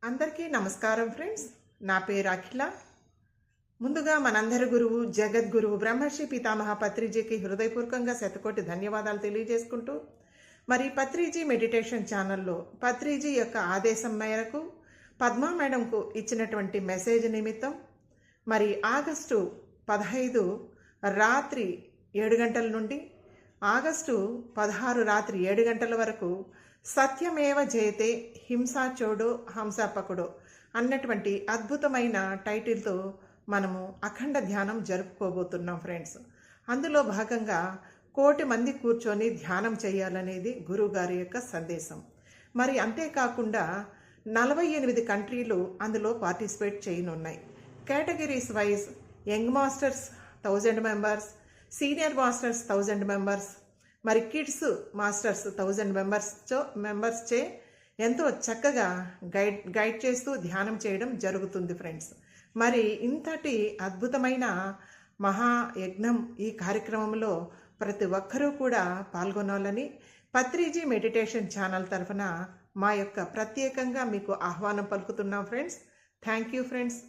అందరికీ నమస్కారం ఫ్రెండ్స్. నా పేరు అఖిల. ముందుగా మనందరి గురువు జగద్గురువు బ్రహ్మర్షి పితామహ పత్రిజీకి హృదయపూర్వకంగా శతకోటి ధన్యవాదాలు తెలియజేసుకుంటూ, మరి పత్రిజీ మెడిటేషన్ ఛానల్లో పత్రిజీ యొక్క ఆదేశం మేరకు పద్మా మేడంకు ఇచ్చినటువంటి మెసేజ్ నిమిత్తం మరి ఆగస్టు 15 రాత్రి 7 గంటల నుండి ఆగస్టు 16 రాత్రి 7 గంటల వరకు సత్యమేవ జయతే హింసా చోడో హంసాపకుడో అన్నటువంటి అద్భుతమైన టైటిల్తో మనము అఖండ ధ్యానం జరుపుకోబోతున్నాం ఫ్రెండ్స్. అందులో భాగంగా 1,000,000 మంది కూర్చొని ధ్యానం చేయాలనేది గురువుగారి యొక్క సందేశం. మరి అంతేకాకుండా 48 కంట్రీలు అందులో పార్టిసిపేట్ చేయనున్నాయి. Categories wise young masters 1000 members, senior masters 1000 members, మరి కిడ్స్ మాస్టర్స్ 1000 మెంబర్స్ చే ఎంతో చక్కగా గైడ్ చేస్తూ ధ్యానం చేయడం జరుగుతుంది ఫ్రెండ్స్. మరి ఇంతటి అద్భుతమైన మహాయజ్ఞం ఈ కార్యక్రమంలో ప్రతి ఒక్కరూ కూడా పాల్గొనాలని పత్రిజీ మెడిటేషన్ ఛానల్ తరఫున మా యొక్క ప్రత్యేకంగా మీకు ఆహ్వానం పలుకుతున్నాం ఫ్రెండ్స్. Thank you friends.